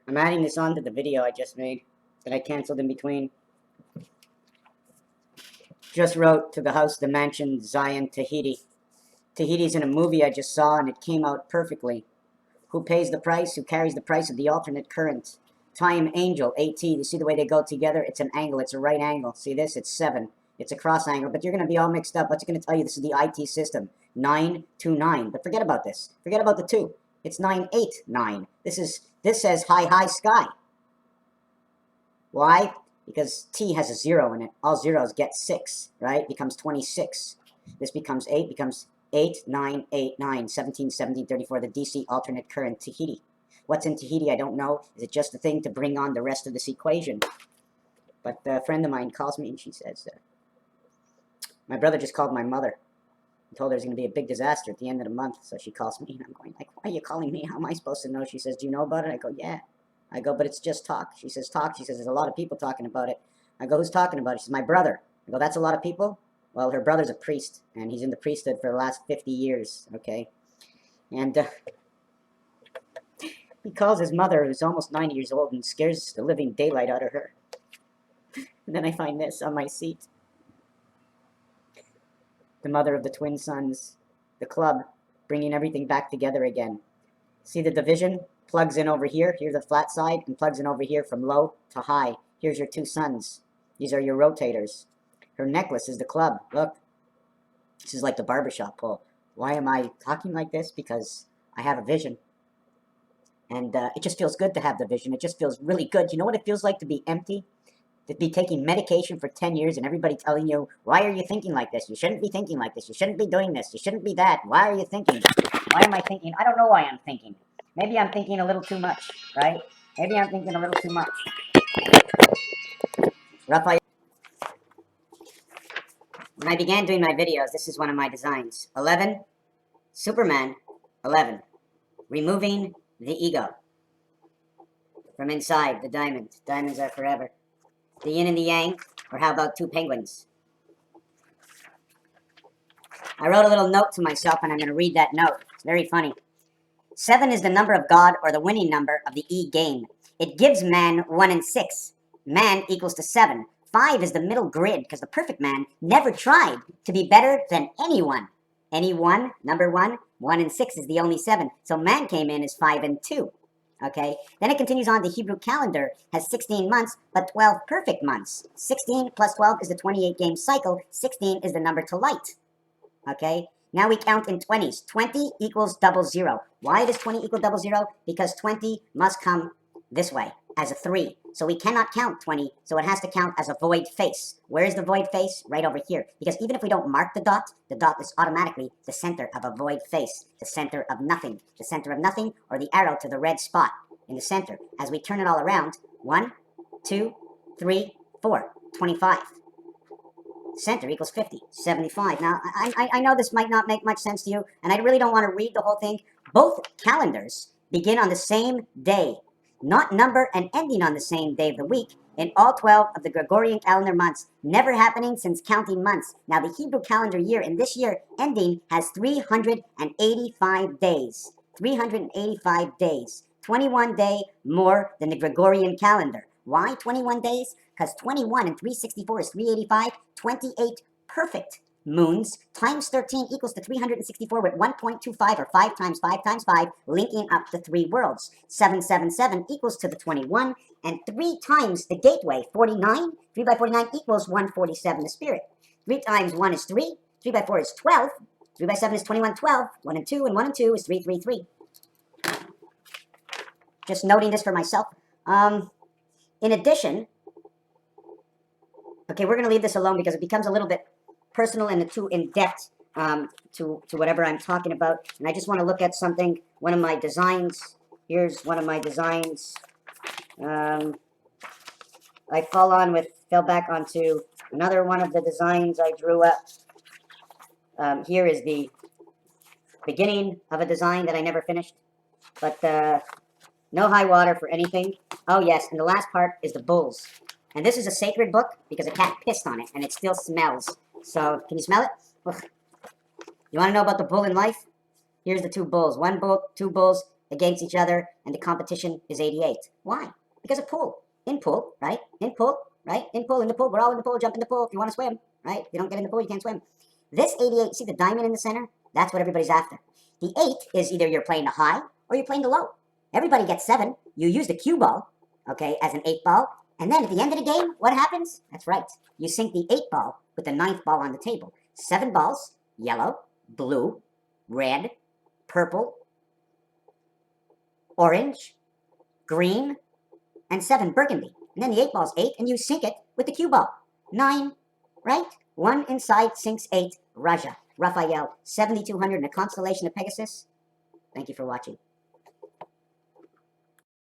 I'm adding this on to the video I just made that I canceled in between. Just wrote to the house, the mansion, Zion, Tahiti. Tahiti's in a movie I just saw and it came out perfectly. Who pays the price? Who carries the price of the alternate current? Time angel, AT. You see the way they go together? It's an angle. It's a right angle. See this? It's 7. It's a cross angle. But you're going to be all mixed up. What's it going to tell you? This is the IT system. 929. But forget about this. Forget about the 2. It's 989. This says high sky. Why? Because T has a 0 in it. All zeros get 6, right? Becomes 26. This becomes 8, becomes 8, 9, 8, 9, 17, 17, 34, the DC alternate current Tahiti. What's in Tahiti, I don't know. Is it just a thing to bring on the rest of this equation? But a friend of mine calls me and she says, my brother just called my mother and told her there's going to be a big disaster at the end of the month. So she calls me and I'm going like, why are you calling me? How am I supposed to know? She says, do you know about it? I go, yeah. I go, but it's just talk. She says, talk. She says, there's a lot of people talking about it. I go, who's talking about it? She says, my brother. I go, that's a lot of people? Well, her brother's a priest, and he's in the priesthood for the last 50 years, okay? And he calls his mother, who's almost 90 years old, and scares the living daylight out of her. And then I find this on my seat. The mother of the twin sons, the club, bringing everything back together again. See the division? Plugs in over here. Here's the flat side, and plugs in over here from low to high. Here's your two sons. These are your rotators. Her necklace is the club. Look. This is like the barbershop pole. Why am I talking like this? Because I have a vision. And it just feels good to have the vision. It just feels really good. You know what it feels like to be empty? To be taking medication for 10 years and everybody telling you, why are you thinking like this? You shouldn't be thinking like this. You shouldn't be doing this. You shouldn't be that. Why are you thinking? Why am I thinking? I don't know why I'm thinking. Maybe I'm thinking a little too much, right? Maybe I'm thinking a little too much. Raphael. When I began doing my videos, this is one of my designs. 11, Superman, 11. Removing the ego. From inside, the diamond. Diamonds are forever. The yin and the yang, or how about two penguins? I wrote a little note to myself, and I'm going to read that note. It's very funny. 7 is the number of God, or the winning number of the E game. It gives man 1 and 6. Man equals to 7. 5 is the middle grid, because the perfect man never tried to be better than anyone. Any one, number 1, 1 and 6 is the only 7. So man came in as 5 and 2. Okay, then it continues on. The Hebrew calendar has 16 months, but 12 perfect months. 16 plus 12 is the 28-game cycle. 16 is the number to light. Okay, now we count in 20s. 20 equals 00. Why does 20 equal 00? Because 20 must come this way as a 3. So we cannot count 20, so it has to count as a void face. Where is the void face? Right over here. Because even if we don't mark the dot is automatically the center of a void face, the center of nothing. The center of nothing, or the arrow to the red spot in the center. As we turn it all around, 1, 2, 3, 4, 25. Center equals 50, 75. Now, I know this might not make much sense to you, and I really don't want to read the whole thing. Both calendars begin on the same day, not number and ending on the same day of the week, in all 12 of the Gregorian calendar months, never happening since counting months. Now, the Hebrew calendar year in this year ending has 385 days. 385 days. 21 day more than the Gregorian calendar. Why 21 days? Because 21 and 364 is 385. 28 perfect moons times 13 equals to 364 with 1.25 or 5 times 5 times 5, linking up the 3 worlds. 777 equals to the 21, and 3 times the gateway, 49. 3 by 49 equals 147, the spirit. 3 times 1 is 3. 3 by 4 is 12. 3 by 7 is 21, 12. 1 and 2, and 1 and 2 is 3, 3, 3. Just noting this for myself. In addition, okay, we're going to leave this alone because it becomes a little bit personal and too in-depth to whatever I'm talking about. And I just want to look at something, one of my designs. Here's one of my designs. I fell back onto another one of the designs I drew up. Here is the beginning of a design that I never finished. But no high water for anything. Oh, yes, and the last part is the bulls. And this is a sacred book because a cat pissed on it, and it still smells. So, can you smell it? Ugh. You want to know about the bull in life? Here's the 2 bulls. 1 bull, 2 bulls. against each other, and the competition is 88. Why? Because of pool. In pool, right? In pool, right? In pool, in the pool. We're all in the pool. Jump in the pool if you want to swim, right? If you don't get in the pool, you can't swim. This 88, see the diamond in the center? That's what everybody's after. The 8 is either you're playing the high or you're playing the low. Everybody gets 7. You use the cue ball, okay, as an 8 ball. And then at the end of the game, what happens? That's right. You sink the 8 ball with the 9th ball on the table. 7 balls, yellow, blue, red, purple, orange, green, and 7 burgundy. And then the 8 ball's 8, and you sink it with the cue ball. 9, right? 1 inside sinks 8, Raja. Raphael, 7200 in the constellation of Pegasus. Thank you for watching.